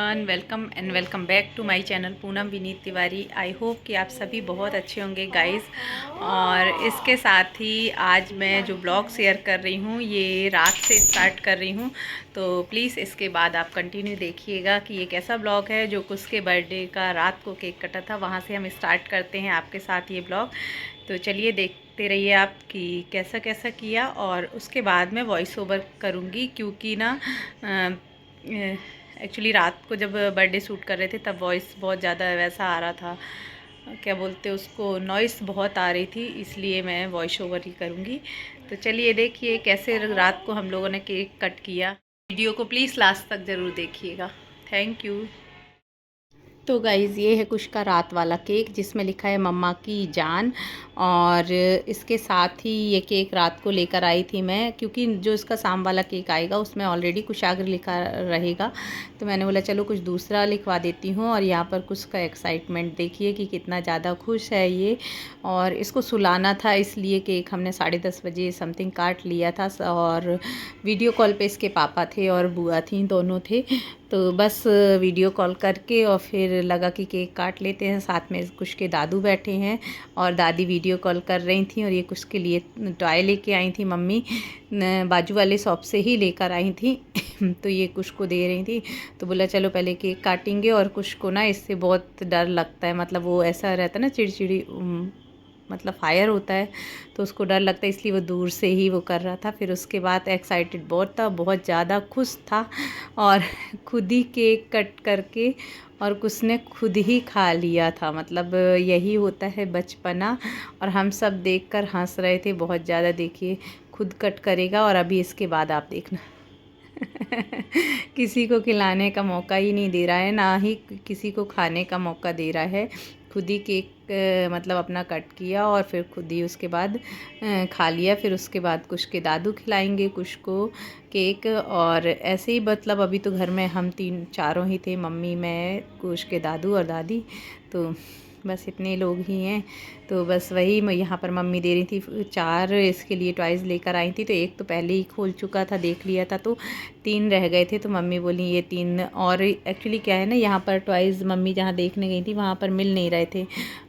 Everyone, welcome back to my channel Poonam Vineet Tiwari. I hope कि आप सभी बहुत अच्छे होंगे गाइस। और इसके साथ ही आज मैं जो ब्लॉग शेयर कर रही हूँ ये रात से स्टार्ट कर रही हूँ, तो प्लीज़ इसके बाद आप कंटिन्यू देखिएगा कि ये कैसा ब्लॉग है। जो उसके बर्थडे का रात को केक कटा था वहाँ से हम स्टार्ट करते हैं आपके साथ ये ब्लॉग। तो चलिए देखते रहिए आप कि कैसा कैसा किया, और उसके बाद मैं वॉइस ओवर करूँगी क्योंकि ना एक्चुअली रात को जब बर्थडे शूट कर रहे थे तब वॉइस बहुत ज़्यादा वैसा आ रहा था, क्या बोलते उसको, नॉइस बहुत आ रही थी, इसलिए मैं वॉइस ओवर ही करूँगी। तो चलिए देखिए कैसे रात को हम लोगों ने केक कट किया। वीडियो को प्लीज़ लास्ट तक ज़रूर देखिएगा। Thank you. तो गाइज़ ये है कुश का रात वाला केक जिसमें लिखा है मम्मा की जान। और इसके साथ ही ये केक रात को लेकर आई थी मैं, क्योंकि जो इसका शाम वाला केक आएगा उसमें ऑलरेडी कुशाग्र लिखा रहेगा, तो मैंने बोला चलो कुछ दूसरा लिखवा देती हूँ। और यहाँ पर कुछ का एक्साइटमेंट देखिए कि कितना ज़्यादा खुश है ये। और इसको सुलाना था इसलिए केक हमने 10:30 बजे समथिंग काट लिया था। और वीडियो कॉल पे इसके पापा थे और बुआ थी, दोनों थे। तो बस वीडियो कॉल करके और फिर लगा कि केक काट लेते हैं। साथ में कुछ के दादू बैठे हैं और दादी वीडियो कॉल कर रही थी। और ये कुछ के लिए टॉय लेके आई थी मम्मी, बाजू वाले शॉप से ही लेकर आई थी। तो ये कुछ को दे रही थी, तो बोला चलो पहले केक काटेंगे। और कुछ को ना इससे बहुत डर लगता है, मतलब वो ऐसा रहता है ना चिड़चिड़ी, मतलब फायर होता है तो उसको डर लगता है, इसलिए वो दूर से ही वो कर रहा था। फिर उसके बाद एक्साइटेड बहुत था, बहुत ज़्यादा खुश था। और खुद ही केक कट करके और कुछ ने खुद ही खा लिया था। मतलब यही होता है बचपना। और हम सब देखकर हंस रहे थे बहुत ज़्यादा। देखिए खुद कट करेगा और अभी इसके बाद आप देखना। किसी को खिलाने का मौका ही नहीं दे रहा है, ना ही किसी को खाने का मौका दे रहा है। खुद ही केक मतलब अपना कट किया और फिर खुद ही उसके बाद खा लिया। फिर उसके बाद कुछ के दादू खिलाएंगे कुछ को केक। और ऐसे ही मतलब अभी तो घर में हम तीन चारों ही थे, मम्मी, मैं, कुछ के दादू और दादी, तो बस इतने लोग ही हैं। तो बस वही मैं यहाँ पर मम्मी दे रही थी 4 इसके लिए टॉयज़ लेकर आई थी। तो एक तो पहले ही खोल चुका था, देख लिया था, तो 3 रह गए थे। तो मम्मी बोली ये 3 और। एक्चुअली क्या है ना, यहाँ पर टॉयज़ मम्मी जहाँ देखने गई थी वहाँ पर मिल नहीं रहे थे,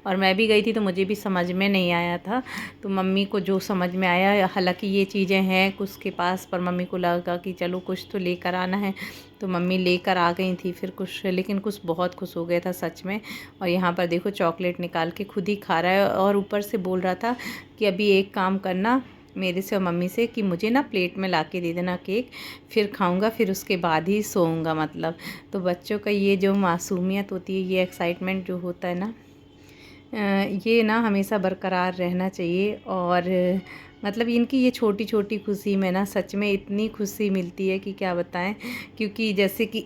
और मैं भी गई थी तो मुझे भी समझ में नहीं आया था। तो मम्मी को जो समझ में आया, हालांकि ये चीज़ें हैं कुछ के पास, पर मम्मी को लगा कि चलो कुछ तो लेकर आना है, तो मम्मी लेकर आ गई थी फिर कुछ। लेकिन कुछ बहुत खुश हो गया था सच में। और यहाँ पर देखो चॉकलेट निकाल के खुद ही खा रहा है, और ऊपर से बोल रहा था कि अभी एक काम करना मेरे से और मम्मी से कि मुझे ना प्लेट में ला के दे देना केक, फिर खाऊंगा, फिर उसके बाद ही सोऊंगा। मतलब तो बच्चों का ये जो मासूमियत होती है, ये एक्साइटमेंट जो होता है ना, ये ना हमेशा बरकरार रहना चाहिए। और मतलब इनकी ये छोटी छोटी खुशी में ना सच में इतनी खुशी मिलती है कि क्या बताएं। क्योंकि जैसे कि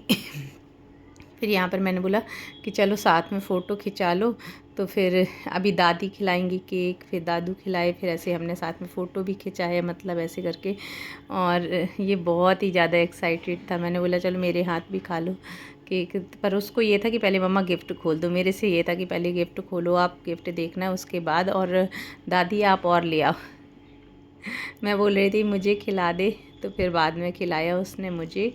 फिर यहाँ पर मैंने बोला कि चलो साथ में फ़ोटो खिंचा लो, तो फिर अभी दादी खिलाएंगी केक, फिर दादू खिलाए, फिर ऐसे हमने साथ में फ़ोटो भी खिंचाए, मतलब ऐसे करके। और ये बहुत ही ज़्यादा एक्साइटेड था। मैंने बोला चलो मेरे हाथ भी खा लो केक, पर उसको ये था कि पहले मम्मा गिफ्ट खोल दो। मेरे से ये था कि पहले गिफ्ट खोलो, आप गिफ्ट देखना है उसके बाद, और दादी आप और ले आओ। मैं बोल रही थी मुझे खिला दे, तो फिर बाद में खिलाया उसने मुझे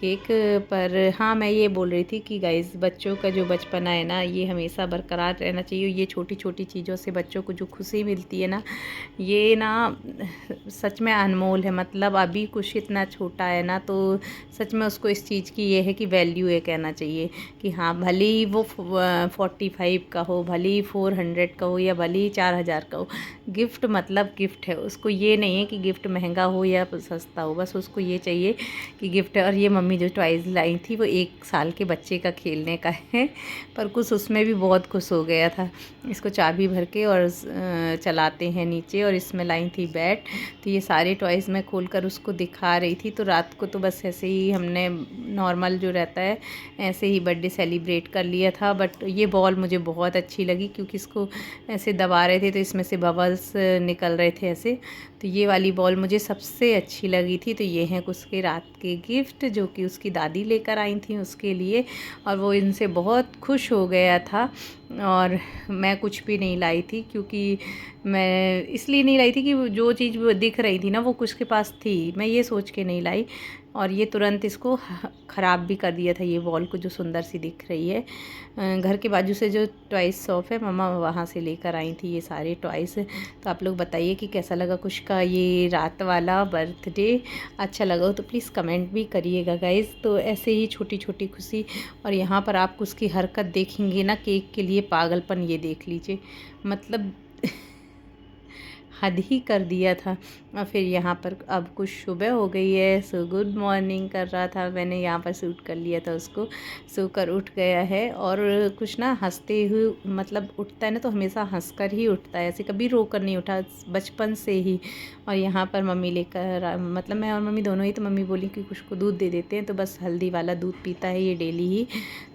केक। पर हाँ, मैं ये बोल रही थी कि गाइस बच्चों का जो बचपना है ना, ये हमेशा बरकरार रहना चाहिए। ये छोटी छोटी चीज़ों से बच्चों को जो खुशी मिलती है ना, ये ना सच में अनमोल है। मतलब अभी कुछ इतना छोटा है ना, तो सच में उसको इस चीज़ की ये है कि वैल्यू है, कहना चाहिए कि हाँ भले ही वो 45 का हो, भले ही 400 का हो, या भले ही 4000 का हो, गिफ्ट मतलब गिफ्ट है। उसको ये नहीं है कि गिफ्ट महंगा हो या सस्ता हो, बस उसको ये चाहिए कि गिफ्ट है। और ये मम्मी जो टॉयज़ लाई थी वो 1 साल के बच्चे का खेलने का है, पर कुछ उसमें भी बहुत खुश हो गया था। इसको चाबी भर के और चलाते हैं नीचे, और इसमें लाई थी बैट। तो ये सारे टॉयज़ मैं खोलकर उसको दिखा रही थी। तो रात को तो बस ऐसे ही हमने नॉर्मल जो रहता है ऐसे ही बर्थडे सेलिब्रेट कर लिया था। बट ये बॉल मुझे बहुत अच्छी लगी, क्योंकि इसको ऐसे दबा रहे थे तो इसमें से बबल्स निकल रहे थे ऐसे। तो ये वाली बॉल मुझे सबसे अच्छी लगी थी। तो ये हैं उसके रात के गिफ्ट जो कि उसकी दादी लेकर आई थी उसके लिए, और वो इनसे बहुत खुश हो गया था। और मैं कुछ भी नहीं लाई थी, क्योंकि मैं इसलिए नहीं लाई थी कि जो चीज़ वो दिख रही थी ना वो कुछ के पास थी, मैं ये सोच के नहीं लाई। और ये तुरंत इसको ख़राब भी कर दिया था, ये वॉल को जो सुंदर सी दिख रही है। घर के बाजू से जो टॉयज़ शॉप है मम्मा वहाँ से लेकर आई थी ये सारे टॉयज़। तो आप लोग बताइए कि कैसा लगा कुछ का ये रात वाला बर्थडे। अच्छा लगा हो तो प्लीज़ कमेंट भी करिएगा गाइज़। तो ऐसे ही छोटी छोटी खुशी। और यहाँ पर आप उसकी हरकत देखेंगे ना, केक के लिए पागलपन ये देख लीजिए, मतलब हद ही कर दिया था। और फिर यहाँ पर अब कुछ सुबह हो गई है, सो गुड मॉर्निंग कर रहा था, मैंने यहाँ पर शूट कर लिया था उसको। सोकर उठ गया है और कुछ ना हंसते हुए, मतलब उठता है ना तो हमेशा हंसकर ही उठता है, ऐसे कभी रो कर नहीं उठा बचपन से ही। और यहाँ पर मम्मी लेकर, मतलब मैं और मम्मी दोनों ही, तो मम्मी बोली कि कुछ को दूध दे देते हैं, तो बस हल्दी वाला दूध पीता है ये डेली ही।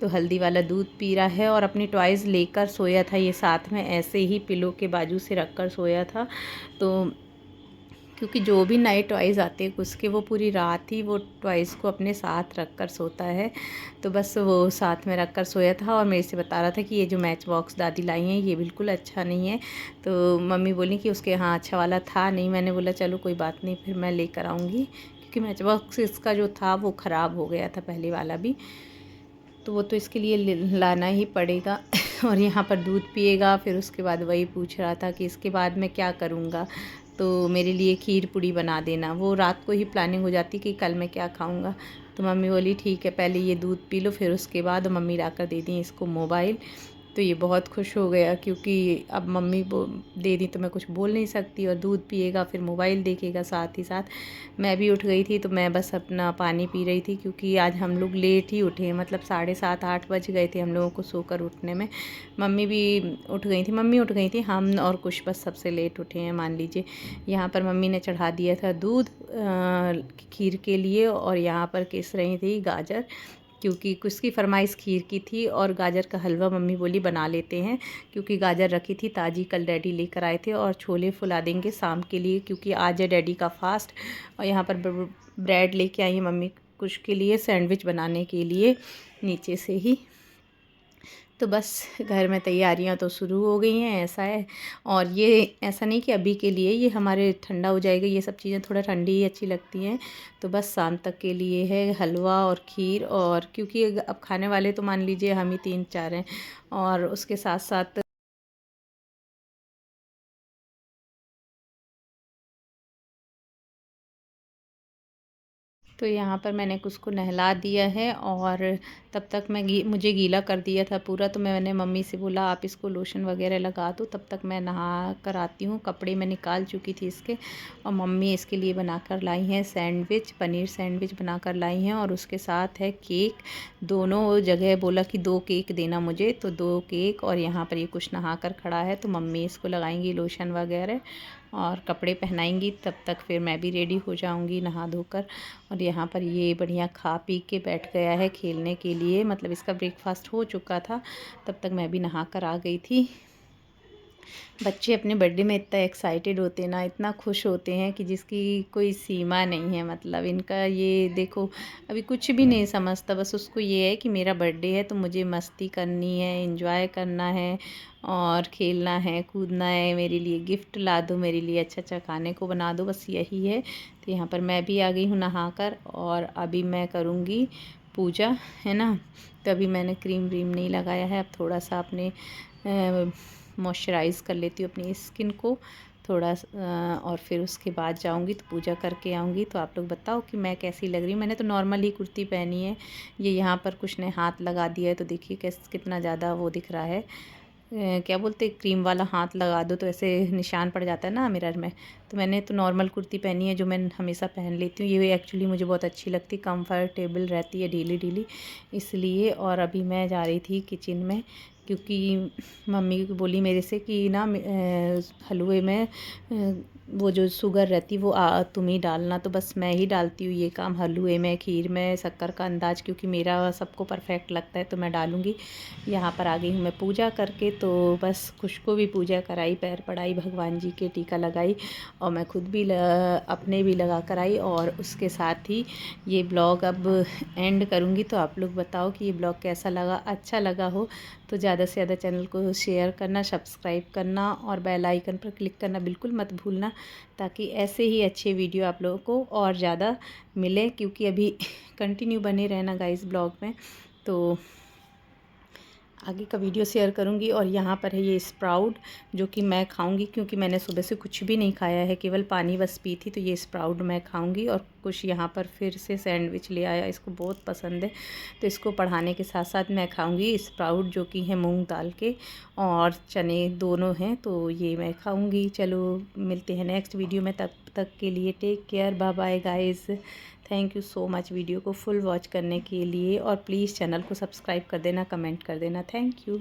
तो हल्दी वाला दूध पी रहा है और अपनी टॉयज़ लेकर सोया था, ये साथ में ऐसे ही पिलो के बाजू से रख कर सोया था। तो क्योंकि जो भी नए टॉयज़ आते हैं उसके, वो पूरी रात ही वो टॉयज़ को अपने साथ रख कर सोता है। तो बस वो साथ में रख कर सोया था और मेरे से बता रहा था कि ये जो मैच बॉक्स दादी लाई हैं ये बिल्कुल अच्छा नहीं है। तो मम्मी बोली कि उसके यहाँ अच्छा वाला था नहीं। मैंने बोला चलो कोई बात नहीं, फिर मैं लेकर आऊँगी, क्योंकि मैच बॉक्स इसका जो था वो ख़राब हो गया था पहले वाला भी, तो वो तो इसके लिए लाना ही पड़ेगा। और यहाँ पर दूध पिएगा, फिर उसके बाद वही पूछ रहा था कि इसके बाद मैं क्या करूँगा, तो मेरे लिए खीर पूड़ी बना देना। वो रात को ही प्लानिंग हो जाती कि कल मैं क्या खाऊँगा। तो मम्मी बोली ठीक है पहले ये दूध पी लो, फिर उसके बाद मम्मी लाकर दे दी इसको मोबाइल। तो ये बहुत खुश हो गया, क्योंकि अब मम्मी दे दी तो मैं कुछ बोल नहीं सकती, और दूध पिएगा फिर मोबाइल देखेगा साथ ही साथ। मैं भी उठ गई थी तो मैं बस अपना पानी पी रही थी, क्योंकि आज हम लोग लेट ही उठे हैं, मतलब 7:30-8 बज गए थे हम लोगों को सोकर उठने में। मम्मी भी उठ गई थी, मम्मी उठ गई थी, हम और कुछ बस सबसे लेट उठे हैं मान लीजिए। यहाँ पर मम्मी ने चढ़ा दिया था दूध खीर के लिए, और यहाँ पर किस रही थी गाजर, क्योंकि कुछ की फरमाइश खीर की थी, और गाजर का हलवा मम्मी बोली बना लेते हैं, क्योंकि गाजर रखी थी ताज़ी, कल डैडी लेकर आए थे। और छोले फुला देंगे शाम के लिए, क्योंकि आज है डैडी का फास्ट। और यहाँ पर ब्रेड लेके आई है मम्मी कुछ के लिए सैंडविच बनाने के लिए नीचे से ही। तो बस घर में तैयारियां तो शुरू हो गई हैं, ऐसा है। और ये ऐसा नहीं कि अभी के लिए, ये हमारे ठंडा हो जाएगा, ये सब चीज़ें थोड़ा ठंडी ही अच्छी लगती हैं। तो बस शाम तक के लिए है हलवा और खीर, और क्योंकि अब खाने वाले तो मान लीजिए हम ही 3-4 हैं, और उसके साथ साथ तो यहाँ पर मैंने उसको नहला दिया है, और तब तक मुझे गीला कर दिया था पूरा। तो मैंने मम्मी से बोला आप इसको लोशन वगैरह लगा दो, तब तक मैं नहा कर आती हूँ। कपड़े मैं निकाल चुकी थी इसके, और मम्मी इसके लिए बनाकर लाई हैं सैंडविच, पनीर सैंडविच बनाकर लाई हैं, और उसके साथ है केक। दोनों जगह बोला कि 2 केक देना मुझे, तो 2 केक। और यहाँ पर ये कुछ नहा कर खड़ा है, तो मम्मी इसको लगाएंगी लोशन वगैरह और कपड़े पहनाएंगी, तब तक फिर मैं भी रेडी हो जाऊंगी नहा धोकर। और यहाँ पर ये बढ़िया खा पी के बैठ गया है खेलने के लिए, मतलब इसका ब्रेकफास्ट हो चुका था, तब तक मैं भी नहा कर आ गई थी। बच्चे अपने बर्थडे में इतना एक्साइटेड होते हैं ना, इतना खुश होते हैं कि जिसकी कोई सीमा नहीं है। मतलब इनका ये देखो, अभी कुछ भी नहीं समझता, बस उसको ये है कि मेरा बर्थडे है तो मुझे मस्ती करनी है, एंजॉय करना है, और खेलना है, कूदना है, मेरे लिए गिफ्ट ला दो, मेरे लिए अच्छा अच्छा खाने को बना दो, बस यही है। तो यहाँ पर मैं भी आ गई हूँ नहा कर, और अभी मैं करूँगी पूजा, है ना। तो अभी मैंने क्रीम व्रीम नहीं लगाया है, अब थोड़ा सा अपने मॉइस्चराइज़ कर लेती हूँ अपनी स्किन को थोड़ा और फिर उसके बाद जाऊँगी तो पूजा करके आऊँगी। तो आप लोग बताओ कि मैं कैसी लग रही हूँ। मैंने तो नॉर्मल ही कुर्ती पहनी है, ये यहाँ पर कुछ ने हाथ लगा दिया है, तो देखिए कितना ज़्यादा वो दिख रहा है। क्या बोलते हैं, क्रीम वाला हाथ लगा दो तो ऐसे निशान पड़ जाता है ना मिरर में। तो मैंने तो नॉर्मल कुर्ती पहनी है जो मैं हमेशा पहन लेती हूँ, ये एक्चुअली मुझे बहुत अच्छी लगती, कंफर्टेबल रहती है ढीली ढीली इसलिए। और अभी मैं जा रही थी किचन में, क्योंकि मम्मी बोली मेरे से कि ना हलवे में वो जो शुगर रहती वो तुम ही डालना, तो बस मैं ही डालती हूँ ये काम हलवे में, खीर में, शक्कर का अंदाज़, क्योंकि मेरा सबको परफेक्ट लगता है तो मैं डालूँगी। यहाँ पर आ गई हूँ मैं पूजा करके, तो बस खुश को भी पूजा कराई, पैर पड़ाई भगवान जी के, टीका लगाई और मैं खुद भी अपने भी लगा कर आई। और उसके साथ ही ये ब्लॉग अब एंड करूँगी। तो आप लोग बताओ कि ये ब्लॉग कैसा लगा। अच्छा लगा हो तो ज़्यादा से ज़्यादा चैनल को शेयर करना, सब्सक्राइब करना और बेल आइकन पर क्लिक करना बिल्कुल मत भूलना, ताकि ऐसे ही अच्छे वीडियो आप लोगों को और ज़्यादा मिले, क्योंकि अभी कंटिन्यू बने रहना गाइस ब्लॉग में, तो आगे का वीडियो शेयर करूंगी। और यहाँ पर है ये स्प्राउट जो कि मैं खाऊंगी, क्योंकि मैंने सुबह से कुछ भी नहीं खाया है, केवल पानी बस पी थी। तो ये स्प्राउट मैं खाऊंगी। और कुछ यहाँ पर फिर से सैंडविच ले आया, इसको बहुत पसंद है, तो इसको पढ़ाने के साथ साथ मैं खाऊंगी स्प्राउट जो कि है मूंग दाल के, और चने दोनों हैं, तो ये मैं खाऊंगी। चलो मिलते हैं नेक्स्ट वीडियो में, तब तक के लिए take care, bye bye guys. Thank you so much video को फुल वॉच करने के लिए, और प्लीज़ चैनल को सब्सक्राइब कर देना, कमेंट कर देना। Thank you.